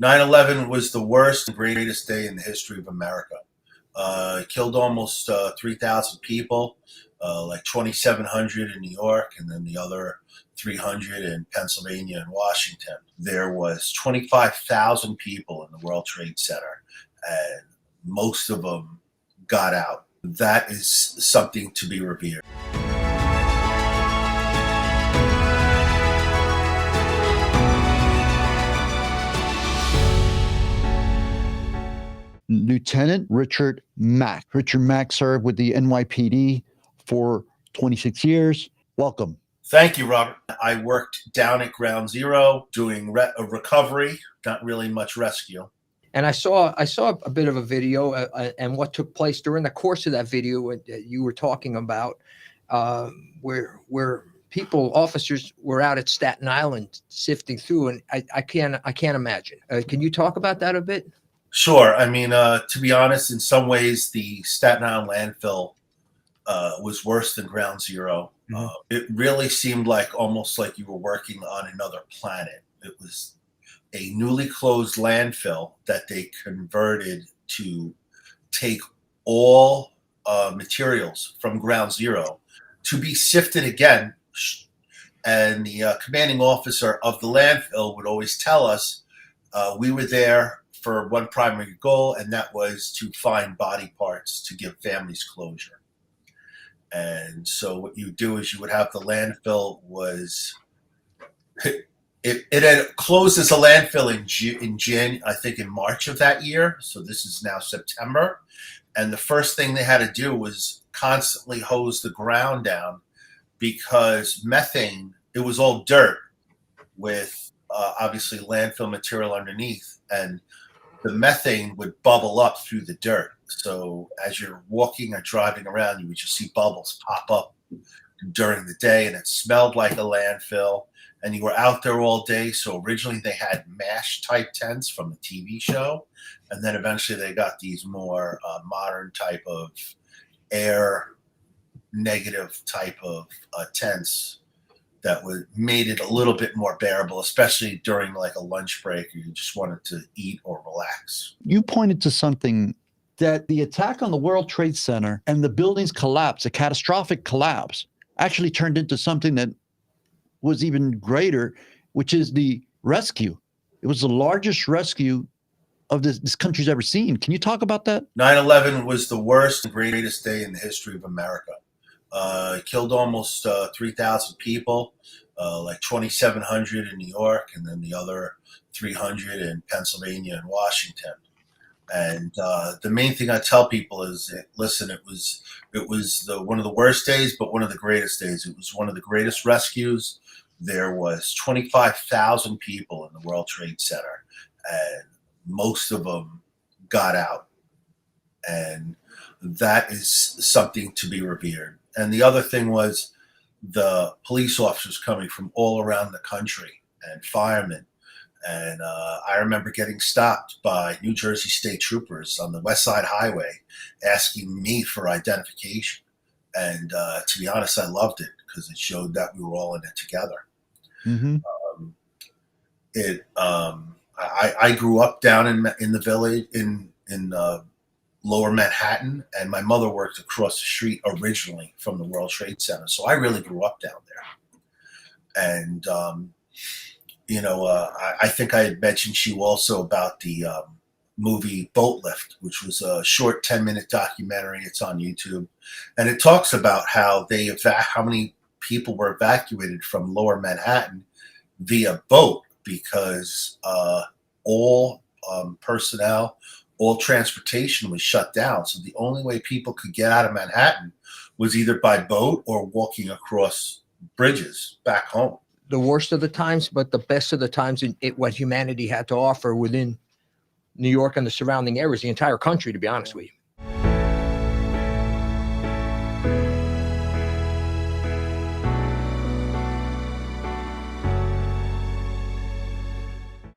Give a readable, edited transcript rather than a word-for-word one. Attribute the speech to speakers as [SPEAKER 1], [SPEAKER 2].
[SPEAKER 1] 9/11 was the worst and greatest day in the history of America. It killed almost 3,000 people, like 2,700 in New York, and then the other 300 in Pennsylvania and Washington. There was 25,000 people in the World Trade Center, and most of them got out. That is something to be revered.
[SPEAKER 2] Lieutenant Richard Mack. Richard Mack served with the NYPD for 26 years. Welcome.
[SPEAKER 1] Thank you, Robert. I worked down at Ground Zero doing recovery, not really much rescue.
[SPEAKER 3] And I saw a bit of a video and what took place during the course of that video you were talking about, where officers were out at Staten Island sifting through, and I can't imagine. Can you talk about that a bit?
[SPEAKER 1] Sure. I mean, to be honest, in some ways, the Staten Island Landfill was worse than Ground Zero. Mm-hmm. It really seemed almost like you were working on another planet. It was a newly closed landfill that they converted to take all materials from Ground Zero to be sifted again. And the commanding officer of the landfill would always tell us we were there for one primary goal, and that was to find body parts to give families closure. And so what you do is you would have the landfill it had closed as a landfill in March of that year. So this is now September. And the first thing they had to do was constantly hose the ground down because methane, it was all dirt with obviously landfill material underneath. And the methane would bubble up through the dirt. So as you're walking or driving around, you would just see bubbles pop up during the day, and it smelled like a landfill. And you were out there all day. So originally they had MASH type tents from the TV show. And then eventually they got these more modern type of air negative type of tents that made it a little bit more bearable, especially during a lunch break or you just wanted to eat or relax.
[SPEAKER 2] You pointed to something that the attack on the World Trade Center and the building's collapse, a catastrophic collapse, actually turned into something that was even greater, which is the rescue. It was the largest rescue of this country's ever seen. Can you talk about that?
[SPEAKER 1] 9/11 was the worst and greatest day in the history of America. It killed almost 3,000 people, like 2,700 in New York, and then the other 300 in Pennsylvania and Washington. And the main thing I tell people is, listen, it was one of the worst days, but one of the greatest days. It was one of the greatest rescues. There was 25,000 people in the World Trade Center, and most of them got out. And that is something to be revered. And the other thing was the police officers coming from all around the country and firemen. And I remember getting stopped by New Jersey state troopers on the West Side Highway asking me for identification. And to be honest, I loved it because it showed that we were all in it together. Mm-hmm. I grew up down in the village in Lower Manhattan, and my mother worked across the street originally from the World Trade Center. So I really grew up down there. And, I think I had mentioned to you also about the movie Boat Lift, which was a short 10-minute documentary. It's on YouTube. And it talks about how how many people were evacuated from Lower Manhattan via boat because all personnel, all transportation was shut down. So the only way people could get out of Manhattan was either by boat or walking across bridges back home.
[SPEAKER 3] The worst of the times, but the best of the times in what humanity had to offer within New York and the surrounding areas, the entire country, to be honest with you.